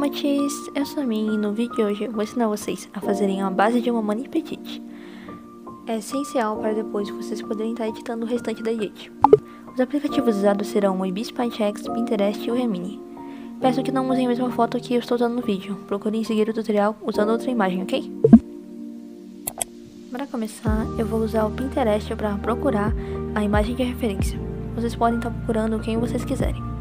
mates, eu sou a Min e no vídeo de hoje eu vou ensinar vocês a fazerem a base de uma mani petit. É essencial para depois vocês poderem estar editando o restante da edit. Os aplicativos usados serão o Ibis PyText, Pinterest e o Remini. Peço que não usem a mesma foto que eu estou usando no vídeo, procurem seguir o tutorial usando outra imagem, ok? Para começar, eu vou usar o Pinterest para procurar a imagem de referência. Vocês podem estar procurando quem vocês quiserem.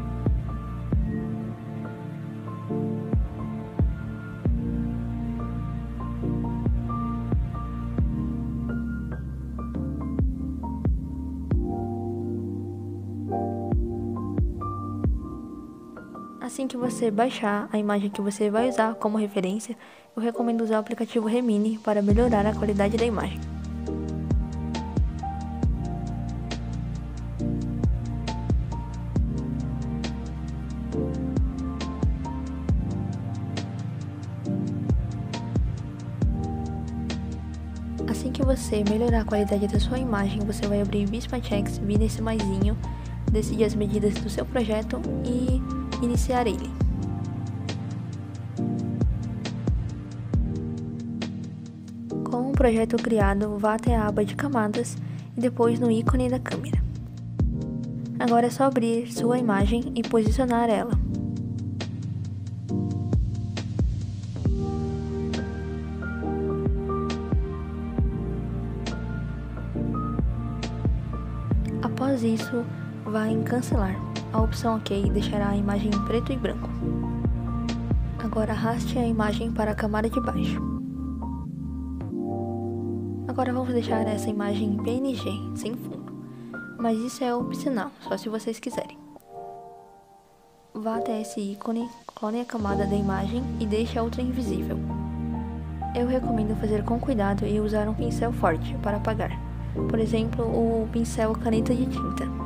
Assim que você baixar a imagem que você vai usar como referência, eu recomendo usar o aplicativo Remini para melhorar a qualidade da imagem. Assim que você melhorar a qualidade da sua imagem, você vai abrir o Ibis PyText, vir nesse maisinho, decidir as medidas do seu projeto e iniciar ele. Com o projeto criado, vá até a aba de camadas e depois no ícone da câmera. Agora é só abrir sua imagem e posicionar ela. Após isso, vá em cancelar. A opção OK deixará a imagem em preto e branco. Agora arraste a imagem para a camada de baixo. Agora vamos deixar essa imagem em PNG, sem fundo. Mas isso é opcional, só se vocês quiserem. Vá até esse ícone, clone a camada da imagem e deixe a outra invisível. Eu recomendo fazer com cuidado e usar um pincel forte para apagar. Por exemplo, o pincel caneta de tinta.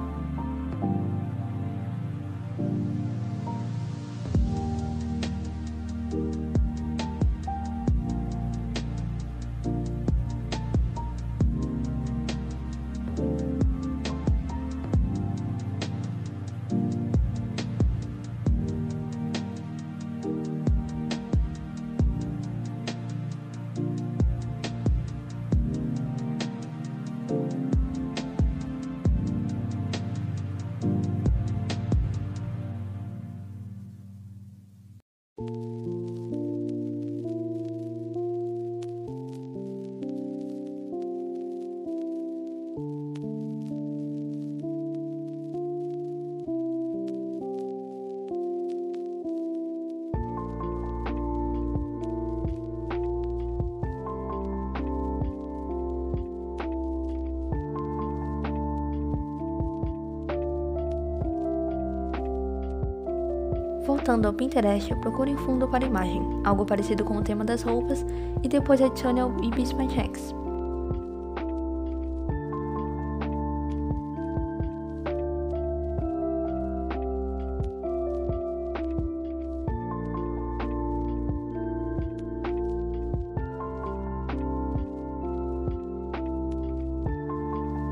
Voltando ao Pinterest, procure um fundo para a imagem, algo parecido com o tema das roupas, e depois adicione ao Ibis PyText.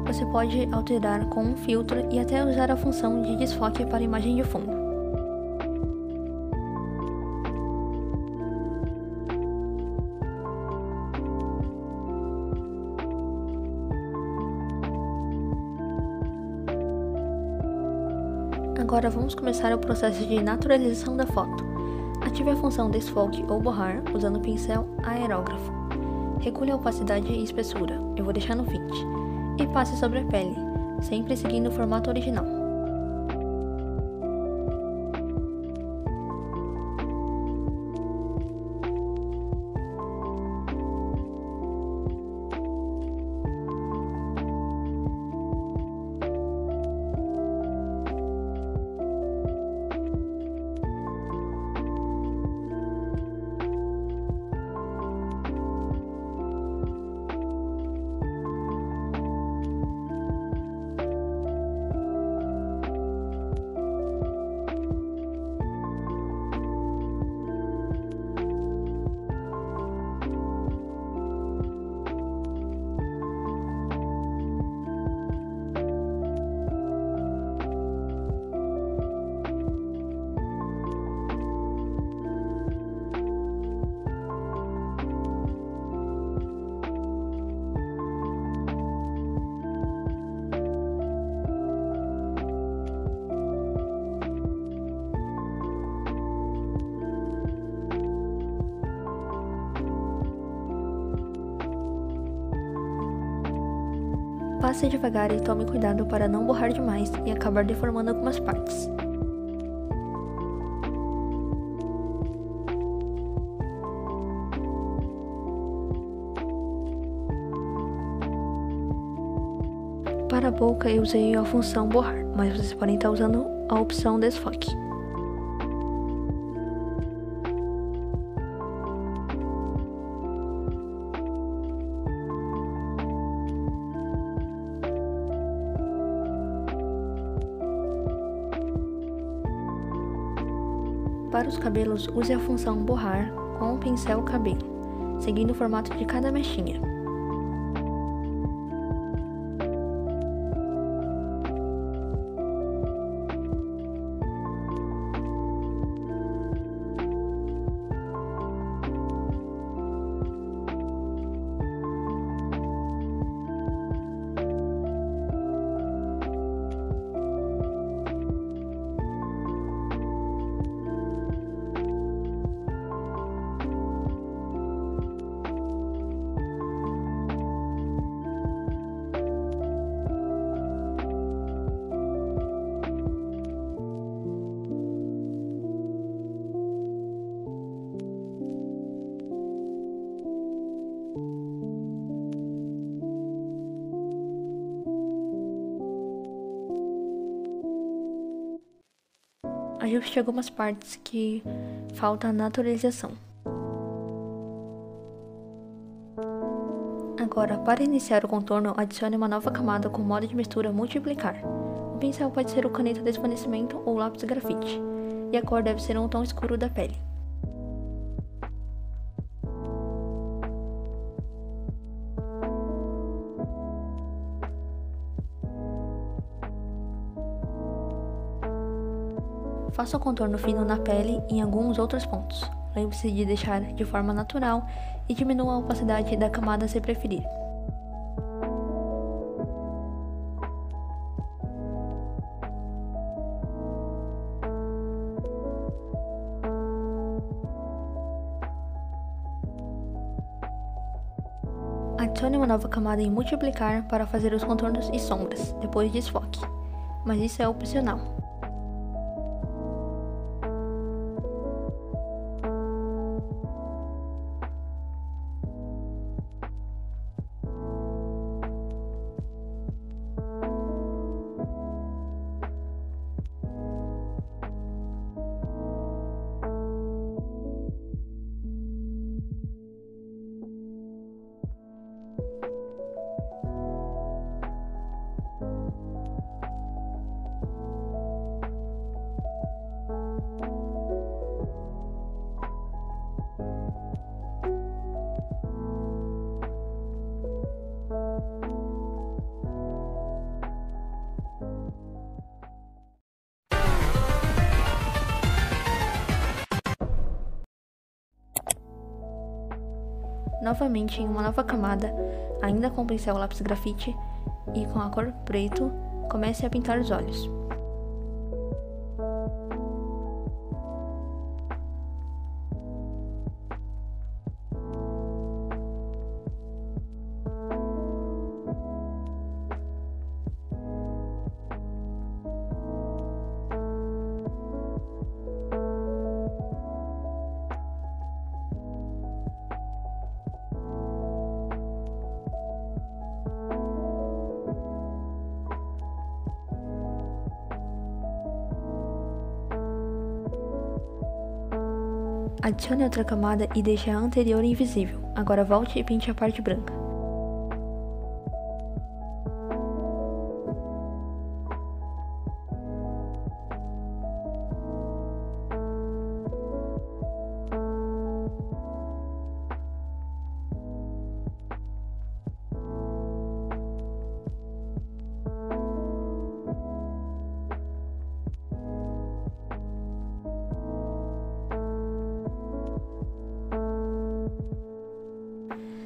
Você pode alterar com um filtro e até usar a função de desfoque para a imagem de fundo. Agora vamos começar o processo de naturalização da foto. Ative a função desfoque ou borrar usando o pincel aerógrafo. Regule a opacidade e espessura, eu vou deixar no 20, e passe sobre a pele, sempre seguindo o formato original. Passe devagar e tome cuidado para não borrar demais e acabar deformando algumas partes. Para a boca eu usei a função borrar, mas vocês podem estar usando a opção desfoque. Para os cabelos, use a função borrar com o pincel cabelo, seguindo o formato de cada mechinha. Ajuste algumas partes que falta a naturalização. Agora, para iniciar o contorno, adicione uma nova camada com o modo de mistura multiplicar. O pincel pode ser o caneta desvanecimento ou lápis grafite, e a cor deve ser um tom escuro da pele. Faça o contorno fino na pele e em alguns outros pontos. Lembre-se de deixar de forma natural e diminua a opacidade da camada se preferir. Adicione uma nova camada em multiplicar para fazer os contornos e sombras, depois desfoque, mas isso é opcional. Novamente em uma nova camada, ainda com o pincel lápis grafite e com a cor preto, comece a pintar os olhos. Adicione outra camada e deixe a anterior invisível. Agora volte e pinte a parte branca.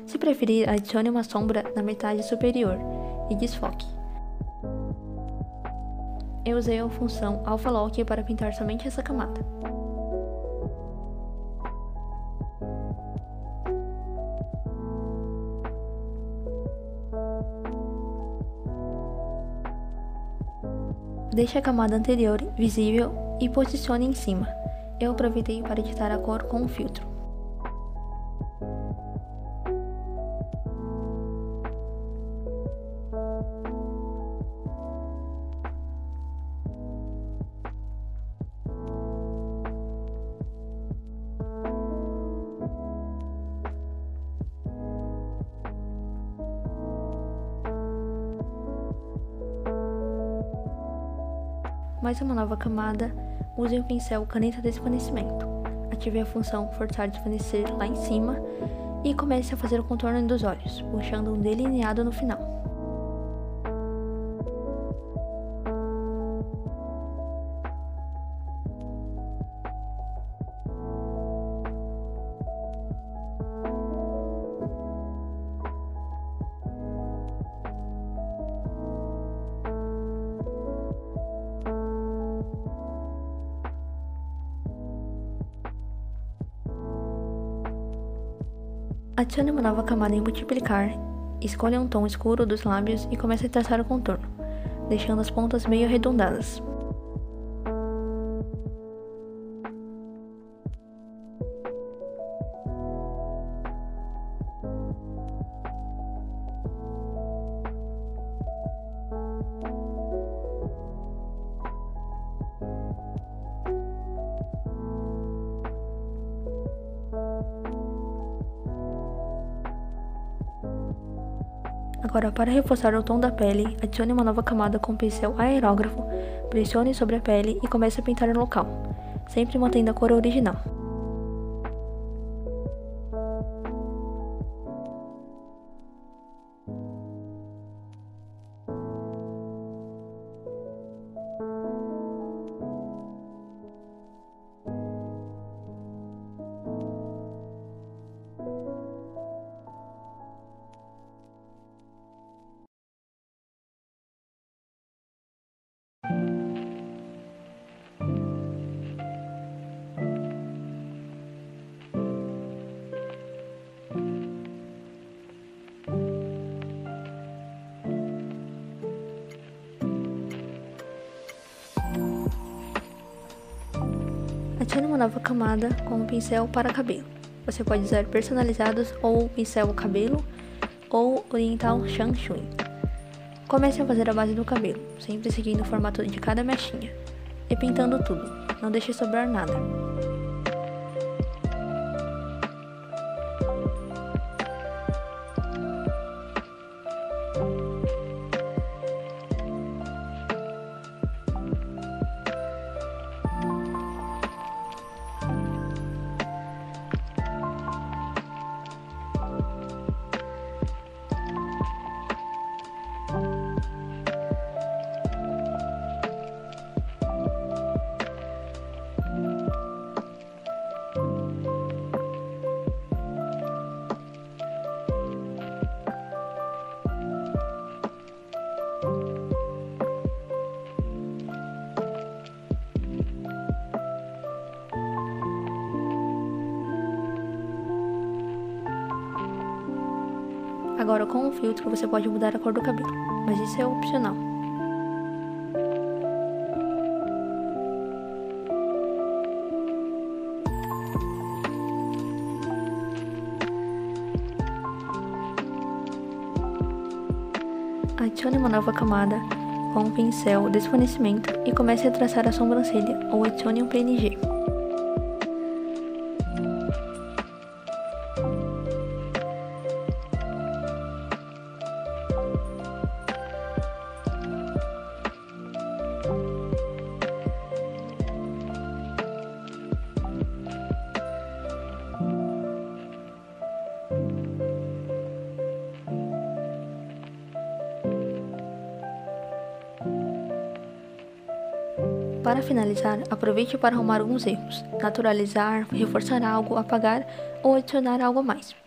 Se preferir, adicione uma sombra na metade superior e desfoque. Eu usei a função Alpha Lock para pintar somente essa camada. Deixe a camada anterior visível e posicione em cima. Eu aproveitei para editar a cor com um filtro. Mais uma nova camada, use o pincel caneta desvanecimento. Ative a função forçar desvanecer lá em cima e comece a fazer o contorno dos olhos, puxando um delineado no final. Adicione uma nova camada em multiplicar, escolha um tom escuro dos lábios e comece a traçar o contorno, deixando as pontas meio arredondadas. Agora, para reforçar o tom da pele, adicione uma nova camada com pincel aerógrafo, pressione sobre a pele e comece a pintar o local, sempre mantendo a cor original. Adicione uma nova camada com o pincel para cabelo. Você pode usar personalizados ou pincel cabelo ou oriental Shanshui. Comece a fazer a base do cabelo, sempre seguindo o formato de cada mechinha, e pintando tudo, não deixe sobrar nada. Agora, com o filtro, você pode mudar a cor do cabelo, mas isso é opcional. Adicione uma nova camada com um pincel desvanecimento e comece a traçar a sobrancelha ou adicione um PNG. Para finalizar, aproveite para arrumar alguns erros, naturalizar, reforçar algo, apagar ou adicionar algo a mais.